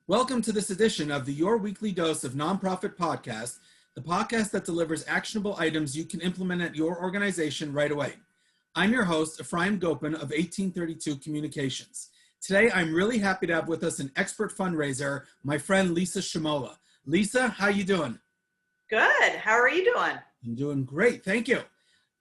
Welcome to this edition of the Your Weekly Dose of Nonprofit Podcast, the podcast that delivers actionable items you can implement at your organization right away. I'm your host, Ephraim Gopin of 1832 Communications. Today, I'm really happy to have with us an expert fundraiser, my friend Lisa Chmiola. Lisa, how you doing? Good. How are you doing? I'm doing great, thank you.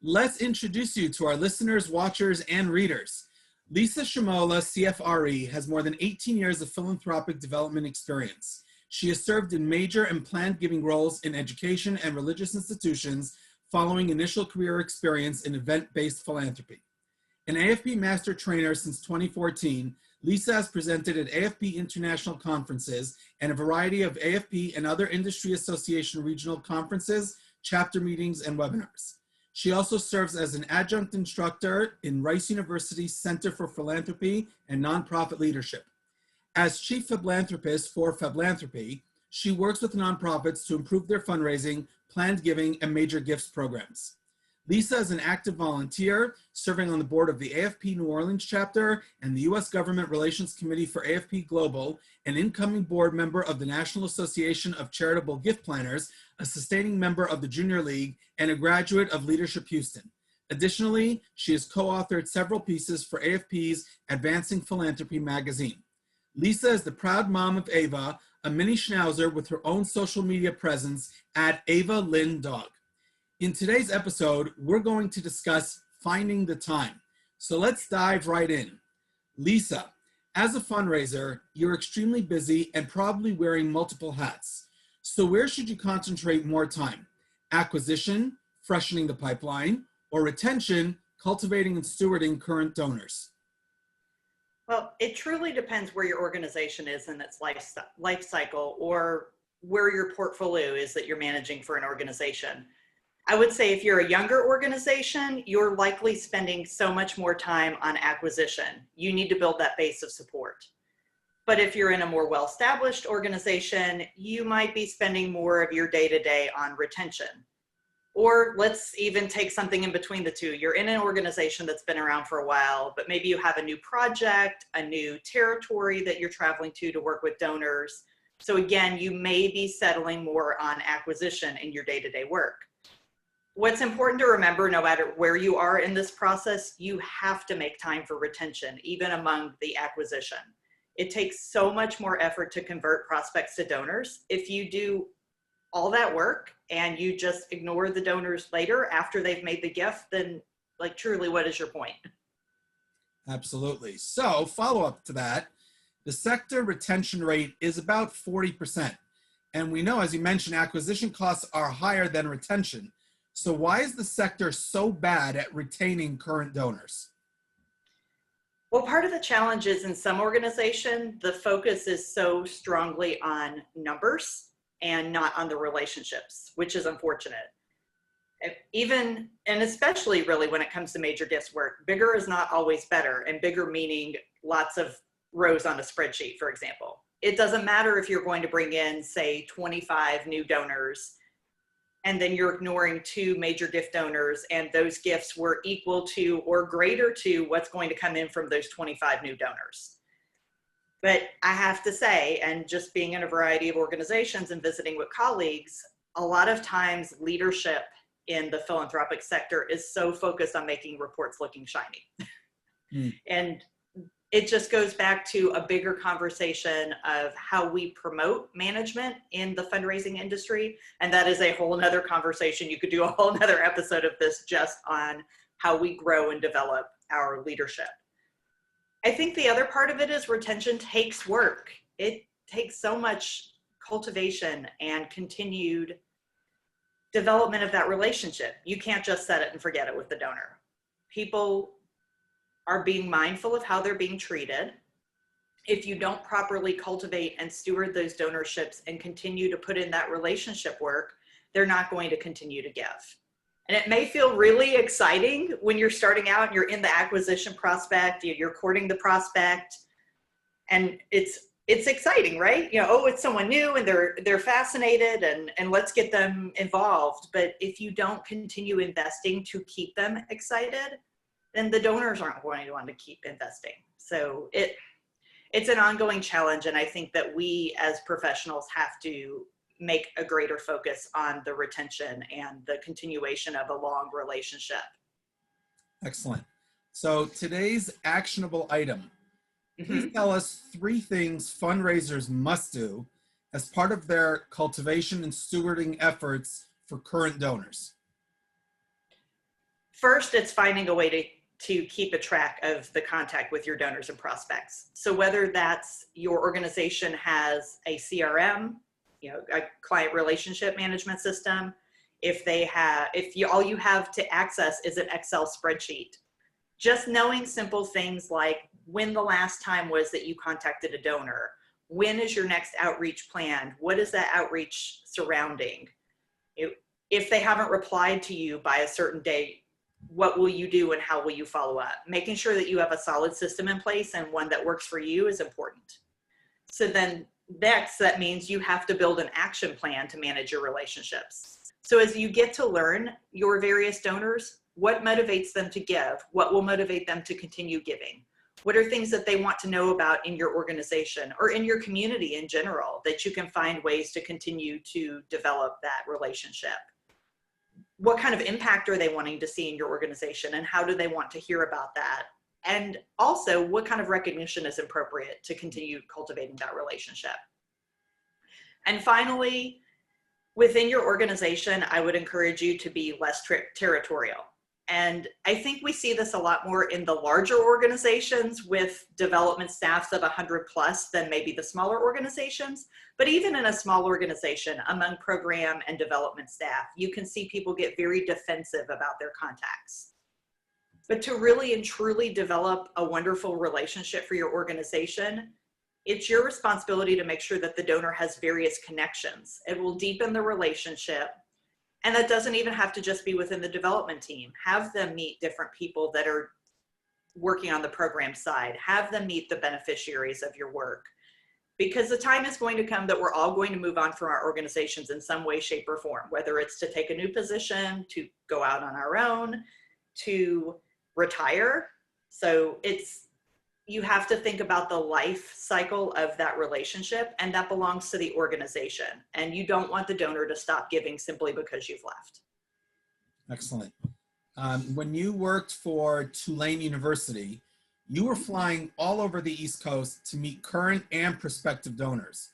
Let's introduce you to our listeners, watchers, and readers. Lisa Chmiola, CFRE, has more than 18 years of philanthropic development experience. She has served in major and planned giving roles in education and religious institutions following initial career experience in event-based philanthropy. An AFP Master Trainer since 2014, Lisa has presented at AFP International Conferences and a variety of AFP and other industry association regional conferences, chapter meetings, and webinars. She also serves as an adjunct instructor in Rice University's Center for Philanthropy and Nonprofit Leadership. As chief philanthropist for Philanthropy, she works with nonprofits to improve their fundraising, planned giving, and major gifts programs. Lisa is an active volunteer, serving on the board of the AFP New Orleans chapter and the U.S. Government Relations Committee for AFP Global, an incoming board member of the National Association of Charitable Gift Planners, a sustaining member of the Junior League, and a graduate of Leadership Houston. Additionally, she has co-authored several pieces for AFP's Advancing Philanthropy magazine. Lisa is the proud mom of Ava, a mini schnauzer with her own social media presence at Ava Lynn Dog. In today's episode, we're going to discuss finding the time. So let's dive right in. Lisa, as a fundraiser, you're extremely busy and probably wearing multiple hats. So where should you concentrate more time? Acquisition, freshening the pipeline, or retention, cultivating and stewarding current donors? Well, it truly depends where your organization is in its life cycle or where your portfolio is that you're managing for an organization. I would say if you're a younger organization, you're likely spending so much more time on acquisition. You need to build that base of support. But if you're in a more well-established organization, you might be spending more of your day-to-day on retention. Or let's even take something in between the two. You're in an organization that's been around for a while, but maybe you have a new project, a new territory that you're traveling to work with donors. So again, you may be settling more on acquisition in your day-to-day work. What's important to remember, no matter where you are in this process, you have to make time for retention, even among the acquisition. It takes so much more effort to convert prospects to donors. If you do all that work and you just ignore the donors later after they've made the gift, then truly, what is your point? Absolutely. So follow up to that, the sector retention rate is about 40%. And we know, as you mentioned, acquisition costs are higher than retention. So why is the sector so bad at retaining current donors? Well, part of the challenge is in some organizations, the focus is so strongly on numbers and not on the relationships, which is unfortunate. Even, and especially really when it comes to major gifts work, bigger is not always better, and bigger meaning lots of rows on a spreadsheet, for example. It doesn't matter if you're going to bring in, say, 25 new donors, and then you're ignoring 2 major gift donors, and those gifts were equal to or greater to what's going to come in from those 25 new donors. But I have to say, and just being in a variety of organizations and visiting with colleagues, a lot of times leadership in the philanthropic sector is so focused on making reports looking shiny. And it just goes back to a bigger conversation of how we promote management in the fundraising industry. And that is a whole nother conversation. You could do a whole nother episode of this just on how we grow and develop our leadership. I think the other part of it is retention takes work. It takes so much cultivation and continued development of that relationship. You can't just set it and forget it with the donor. People are being mindful of how they're being treated. If you don't properly cultivate and steward those donorships and continue to put in that relationship work, they're not going to continue to give. And it may feel really exciting when you're starting out and you're in the acquisition prospect, you're courting the prospect, and it's exciting, right? It's someone new and they're fascinated and let's get them involved. But if you don't continue investing to keep them excited, then the donors aren't going to want to keep investing. So it's an ongoing challenge. And I think that we as professionals have to make a greater focus on the retention and the continuation of a long relationship. Excellent. So today's actionable item. Please tell us 3 things fundraisers must do as part of their cultivation and stewarding efforts for current donors. First, it's finding a way to keep a track of the contact with your donors and prospects. So whether that's your organization has a CRM, a client relationship management system, all you have to access is an Excel spreadsheet. Just knowing simple things like when the last time was that you contacted a donor, when is your next outreach planned, what is that outreach surrounding? If they haven't replied to you by a certain date, what will you do and how will you follow up? Making sure that you have a solid system in place and one that works for you is important. So then next, that means you have to build an action plan to manage your relationships. So as you get to learn your various donors, what motivates them to give? What will motivate them to continue giving? What are things that they want to know about in your organization or in your community in general that you can find ways to continue to develop that relationship? What kind of impact are they wanting to see in your organization and how do they want to hear about that? And also, what kind of recognition is appropriate to continue cultivating that relationship? And finally, within your organization, I would encourage you to be less territorial. And I think we see this a lot more in the larger organizations with development staffs of 100 plus than maybe the smaller organizations. But even in a small organization, among program and development staff, you can see people get very defensive about their contacts. But to really and truly develop a wonderful relationship for your organization, it's your responsibility to make sure that the donor has various connections. It will deepen the relationship. And that doesn't even have to just be within the development team. Have them meet different people that are working on the program side. Have them meet the beneficiaries of your work. Because the time is going to come that we're all going to move on from our organizations in some way, shape, or form, whether it's to take a new position, to go out on our own, to retire. So you have to think about the life cycle of that relationship, and that belongs to the organization. And you don't want the donor to stop giving simply because you've left. Excellent. When you worked for Tulane University, you were flying all over the East Coast to meet current and prospective donors.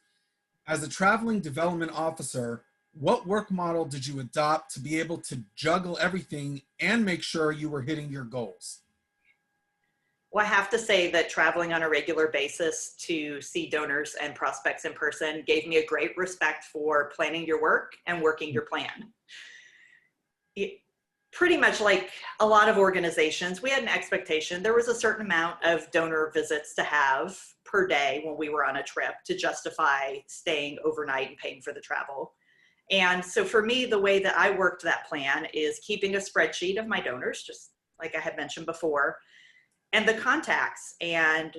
As a traveling development officer, what work model did you adopt to be able to juggle everything and make sure you were hitting your goals? Well, I have to say that traveling on a regular basis to see donors and prospects in person gave me a great respect for planning your work and working your plan. Pretty much like a lot of organizations, we had an expectation. There was a certain amount of donor visits to have per day when we were on a trip to justify staying overnight and paying for the travel. And so for me, the way that I worked that plan is keeping a spreadsheet of my donors, just like I had mentioned before, and the contacts and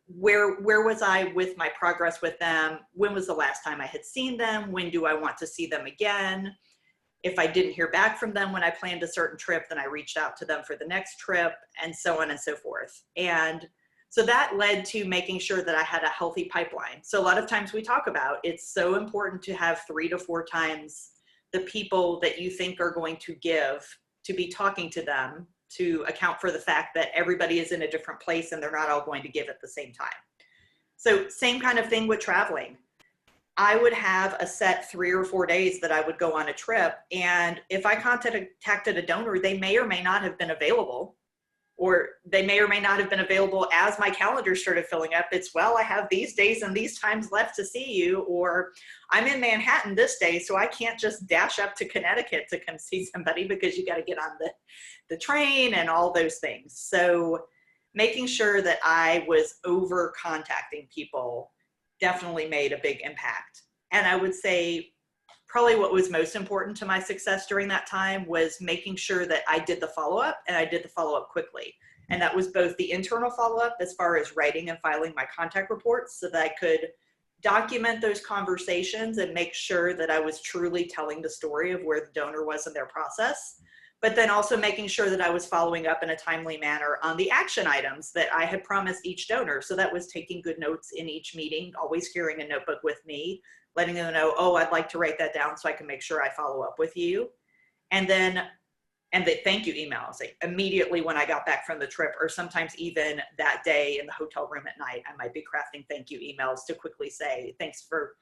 where was I with my progress with them? When was the last time I had seen them? When do I want to see them again? If I didn't hear back from them when I planned a certain trip, then I reached out to them for the next trip, and so on and so forth. And so that led to making sure that I had a healthy pipeline. So a lot of times we talk about it's so important to have 3 to 4 times the people that you think are going to give, to be talking to them, to account for the fact that everybody is in a different place and they're not all going to give at the same time. So same kind of thing with traveling. I would have a set 3 or 4 days that I would go on a trip. And if I contacted a donor, they may or may not have been available, or they may or may not have been available as my calendar started filling up. It's, well, I have these days and these times left to see you, or I'm in Manhattan this day, so I can't just dash up to Connecticut to come see somebody because you got to get on the train and all those things. So making sure that I was over contacting people definitely made a big impact. And I would say probably what was most important to my success during that time was making sure that I did the follow-up, and I did the follow-up quickly. And that was both the internal follow-up as far as writing and filing my contact reports so that I could document those conversations and make sure that I was truly telling the story of where the donor was in their process. but then also making sure that I was following up in a timely manner on the action items that I had promised each donor. So that was taking good notes in each meeting, always carrying a notebook with me, letting them know, oh, I'd like to write that down so I can make sure I follow up with you. And then, and the thank you emails, like immediately when I got back from the trip, or sometimes even that day in the hotel room at night, I might be crafting thank you emails to quickly say, thanks for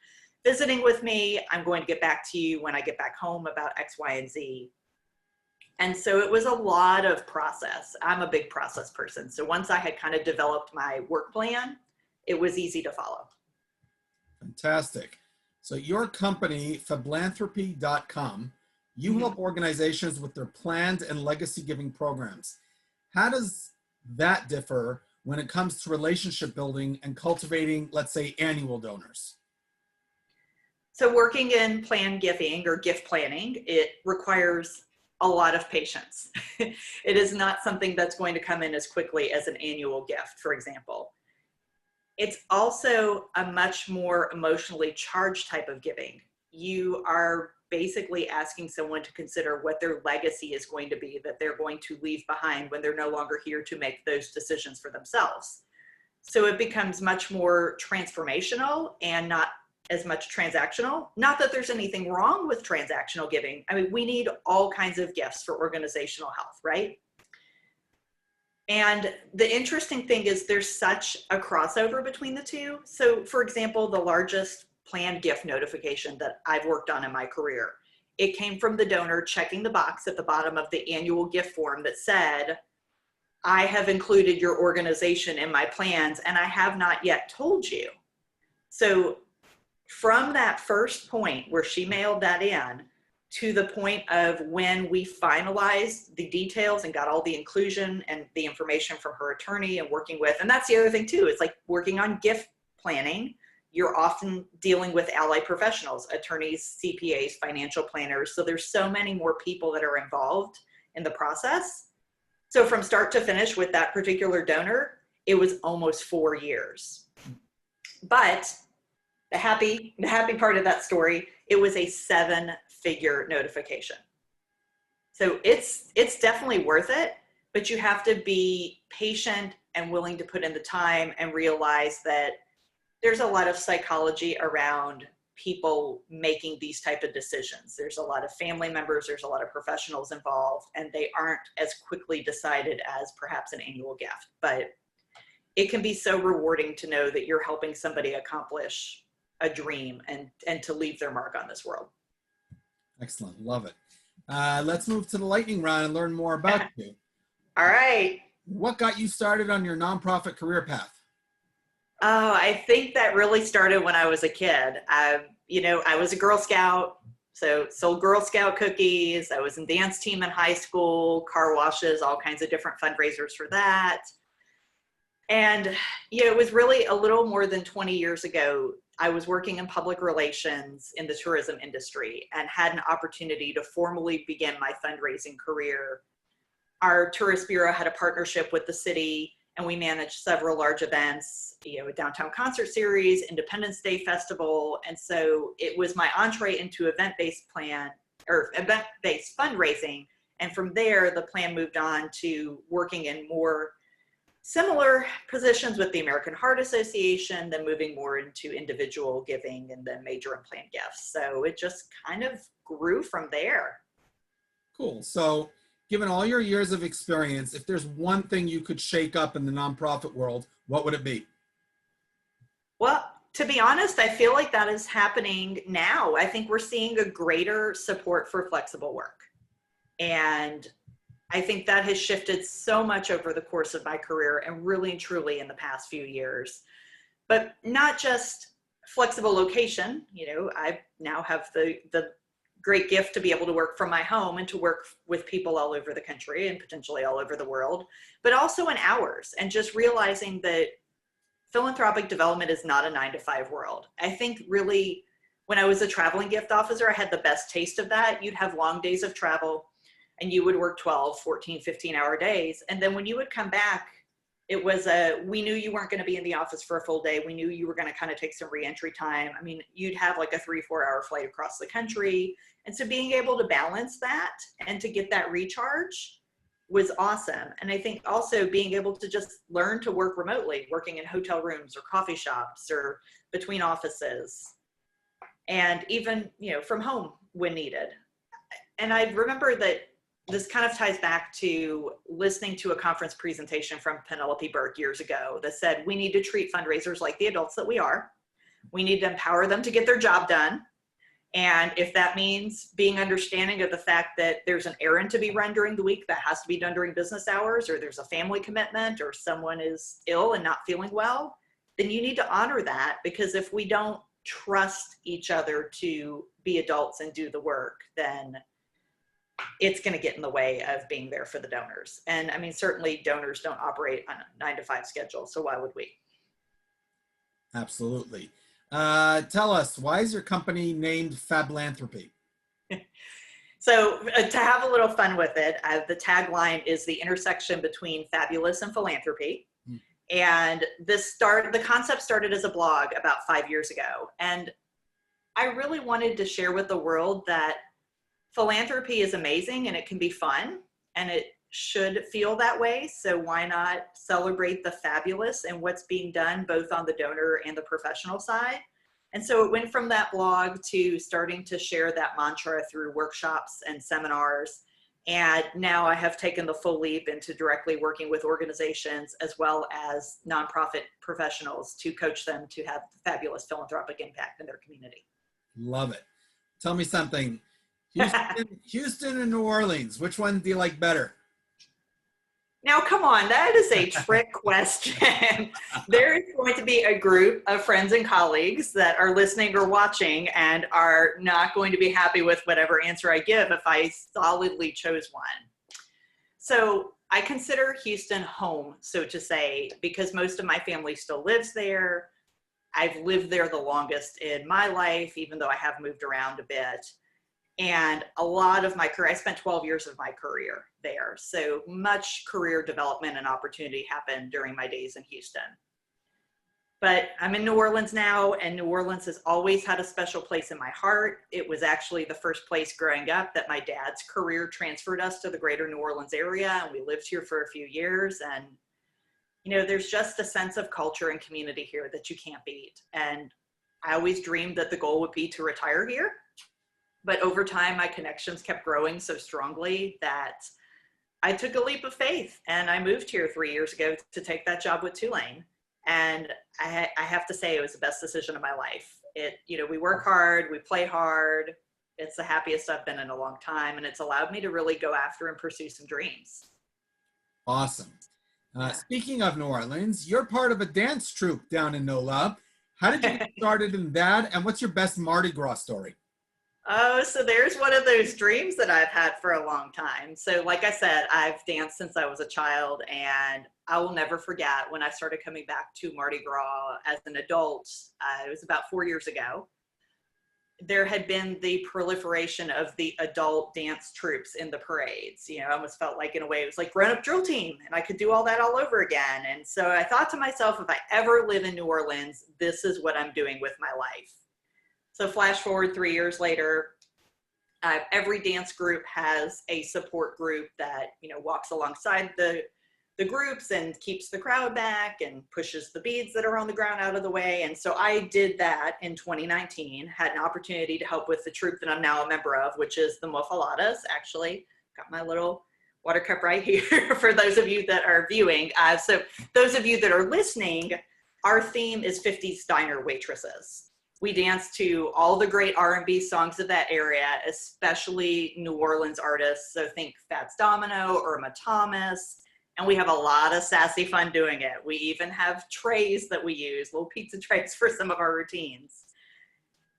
visiting with me. I'm going to get back to you when I get back home about X, Y, and Z. And so it was a lot of process. I'm a big process person. So once I had kind of developed my work plan, it was easy to follow. Fantastic. So your company, Fablanthropy.com, you help organizations with their planned and legacy giving programs. How does that differ when it comes to relationship building and cultivating, let's say, annual donors? So working in planned giving or gift planning, it requires a lot of patience. It is not something that's going to come in as quickly as an annual gift, for example. It's also a much more emotionally charged type of giving. You are basically asking someone to consider what their legacy is going to be, that they're going to leave behind when they're no longer here to make those decisions for themselves. So it becomes much more transformational and not as much transactional. Not that there's anything wrong with transactional giving. I mean, we need all kinds of gifts for organizational health, right? And the interesting thing is there's such a crossover between the two. So for example, the largest planned gift notification that I've worked on in my career, it came from the donor checking the box at the bottom of the annual gift form that said, I have included your organization in my plans and I have not yet told you. So from that first point where she mailed that in to the point of when we finalized the details and got all the inclusion and the information from her attorney and working with, and that's the other thing too, it's like working on gift planning, you're often dealing with allied professionals, attorneys, CPAs, financial planners. So there's so many more people that are involved in the process. So from start to finish with that particular donor, it was almost 4 years. But the happy part of that story, it was a 7-figure notification. So it's definitely worth it, but you have to be patient and willing to put in the time and realize that there's a lot of psychology around people making these type of decisions. There's a lot of family members, there's a lot of professionals involved, and they aren't as quickly decided as perhaps an annual gift. But it can be so rewarding to know that you're helping somebody accomplish a dream and to leave their mark on this world. Excellent. Love it. Let's move to the lightning round and learn more about you. All right. What got you started on your nonprofit career path? Oh, I think that really started when I was a kid. I was a Girl Scout, so sold Girl Scout cookies. I was in dance team in high school, car washes, all kinds of different fundraisers for that. And it was really a little more than 20 years ago. I was working in public relations in the tourism industry and had an opportunity to formally begin my fundraising career. Our tourist bureau had a partnership with the city, and we managed several large events, a downtown concert series, Independence Day festival. And so it was my entree into event-based fundraising. And from there, the plan moved on to working in more similar positions with the American Heart Association, then moving more into individual giving and then major and planned gifts. So it just kind of grew from there. Cool. So given all your years of experience, if there's one thing you could shake up in the nonprofit world, what would it be? Well, to be honest, I feel like that is happening now. I think we're seeing a greater support for flexible work. And I think that has shifted so much over the course of my career and really and truly in the past few years. But not just flexible location. I now have the great gift to be able to work from my home and to work with people all over the country and potentially all over the world, but also in hours, and just realizing that philanthropic development is not a 9-to-5 world. I think really when I was a traveling gift officer, I had the best taste of that. You'd have long days of travel and you would work 12, 14, 15-hour days. And then when you would come back, it was we knew you weren't going to be in the office for a full day. We knew you were going to kind of take some reentry time. I mean, you'd have like a 3-4 hour flight across the country. And so being able to balance that and to get that recharge was awesome. And I think also being able to just learn to work remotely, working in hotel rooms or coffee shops or between offices, and even, you know, from home when needed. And I remember that this kind of ties back to listening to a conference presentation from Penelope Burke years ago that said, we need to treat fundraisers like the adults that we are. We need to empower them to get their job done. And if that means being understanding of the fact that there's an errand to be run during the week that has to be done during business hours, or there's a family commitment, or someone is ill and not feeling well, then you need to honor that, because if we don't trust each other to be adults and do the work, then it's going to get in the way of being there for the donors. And I mean, certainly donors don't operate on a 9-to-5 schedule, so why would we? Absolutely. Tell us, why is your company named Fablanthropy? So to have a little fun with it, the tagline is the intersection between fabulous and philanthropy. And the concept started as a blog about 5 years ago. And I really wanted to share with the world that philanthropy is amazing and it can be fun and it should feel that way. So why not celebrate the fabulous and what's being done both on the donor and the professional side? And so it went from that blog to starting to share that mantra through workshops and seminars. And now I have taken the full leap into directly working with organizations as well as nonprofit professionals to coach them to have fabulous philanthropic impact in their community. Love it. Tell me something. Houston and New Orleans, which one do you like better? Now, come on, that is a trick question. There is going to be a group of friends and colleagues that are listening or watching and are not going to be happy with whatever answer I give if I solidly chose one. So I consider Houston home, so to say, because most of my family still lives there. I've lived there the longest in my life, even though I have moved around a bit. And a lot of my career, I spent 12 years of my career there. So much career development and opportunity happened during my days in Houston. But I'm in New Orleans now, and New Orleans has always had a special place in my heart. It was actually the first place growing up that my dad's career transferred us to the greater New Orleans area, and we lived here for a few years. And, you know, there's just a sense of culture and community here that you can't beat. And I always dreamed that the goal would be to retire here. But over time, my connections kept growing so strongly that I took a leap of faith and I moved here 3 years ago to take that job with Tulane. And I have to say it was the best decision of my life. We work hard, we play hard. It's the happiest I've been in a long time. And it's allowed me to really go after and pursue some dreams. Awesome. Speaking of New Orleans, you're part of a dance troupe down in NOLA. How did you get started in that? And what's your best Mardi Gras story? Oh, so there's one of those dreams that I've had for a long time. So like I said, I've danced since I was a child, and I will never forget when I started coming back to Mardi Gras as an adult. It was about 4 years ago. There had been the proliferation of the adult dance troupes in the parades. You know, I almost felt like in a way it was like grown-up drill team, and I could do all that all over again. And so I thought to myself, if I ever live in New Orleans, this is what I'm doing with my life. So flash forward 3 years later, every dance group has a support group that, you know, walks alongside the groups and keeps the crowd back and pushes the beads that are on the ground out of the way. And so I did that in 2019, had an opportunity to help with the troupe that I'm now a member of, which is the Mofaladas. Actually, got my little water cup right here for those of you that are viewing. So those of you that are listening, our theme is 50s diner waitresses. We dance to all the great R&B songs of that area, especially New Orleans artists. So think Fats Domino, Irma Thomas, and we have a lot of sassy fun doing it. We even have trays that we use, little pizza trays for some of our routines.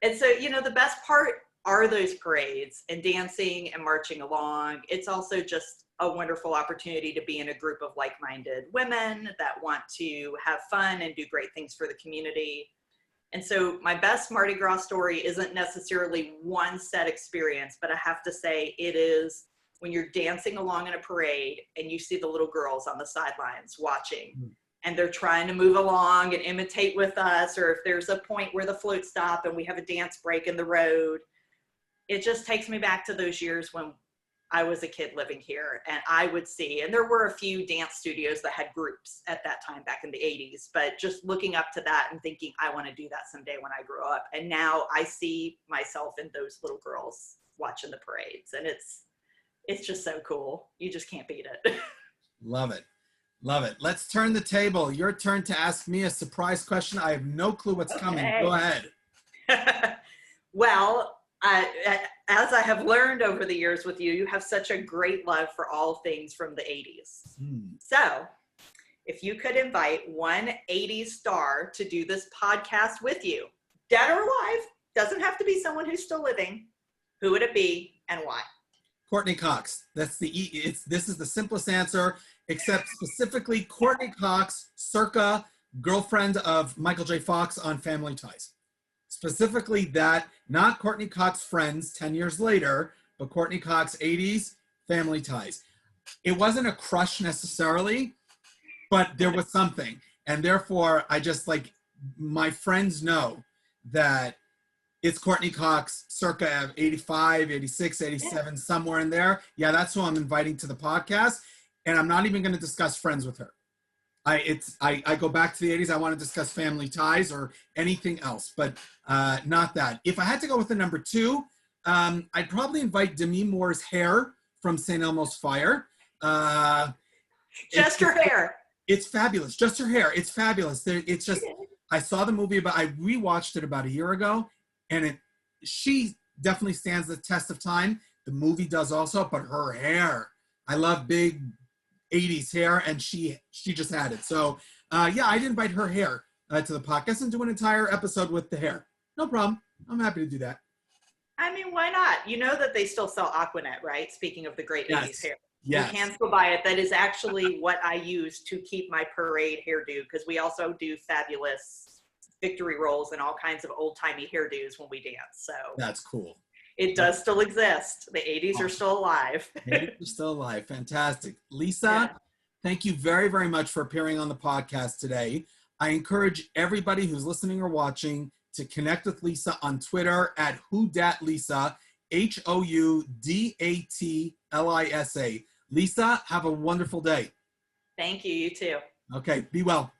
And so, you know, the best part are those parades and dancing and marching along. It's also just a wonderful opportunity to be in a group of like-minded women that want to have fun and do great things for the community. And so my best Mardi Gras story isn't necessarily one set experience, but I have to say it is when you're dancing along in a parade and you see the little girls on the sidelines watching, and they're trying to move along and imitate with us, or if there's a point where the floats stop and we have a dance break in the road. It just takes me back to those years when I was a kid living here, and I would see, and there were a few dance studios that had groups at that time back in the 80s, but just looking up to that and thinking, I want to do that someday when I grow up. And now I see myself in those little girls watching the parades, and it's just so cool. You just can't beat it. Love it. Love it. Let's turn the table. Your turn to ask me a surprise question. I have no clue what's coming. Go ahead. Well, as I have learned over the years with you, you have such a great love for all things from the 80s. So if you could invite one 80s star to do this podcast with you, dead or alive, doesn't have to be someone who's still living, who would it be and why? Courtney Cox. This is the simplest answer, except specifically Courtney Cox, circa girlfriend of Michael J. Fox on Family Ties. Specifically that, not Courtney Cox Friends 10 years later, but Courtney Cox 80s Family Ties. It wasn't a crush necessarily, but there was something. And therefore, I just my friends know that it's Courtney Cox circa 85, 86, 87, somewhere in there. Yeah, that's who I'm inviting to the podcast. And I'm not even going to discuss Friends with her. I go back to the 80s. I want to discuss Family Ties or anything else, but not that. If I had to go with the number two, I'd probably invite Demi Moore's hair from St. Elmo's Fire. Just her hair. It's fabulous. Just her hair. It's fabulous. It's just, I saw the movie, but I rewatched it about a year ago, and she definitely stands the test of time. The movie does also, but her hair. I love big 80s hair, and she just had it. So yeah, I'd invite her hair to the podcast and do an entire episode with the hair. No problem. I'm happy to do that. I mean, why not? You know that they still sell Aquanet, right? Speaking of the great 80s hair. Yes. You can still buy it. That is actually what I use to keep my parade hairdo, because we also do fabulous victory rolls and all kinds of old-timey hairdos when we dance. So that's cool. It does still exist. The 80s are still alive. The 80s are still alive. Fantastic. Lisa, thank you very, very much for appearing on the podcast today. I encourage everybody who's listening or watching to connect with Lisa on Twitter at whodatlisa, HOUDATLISA. Lisa, have a wonderful day. Thank you. You too. Okay. Be well.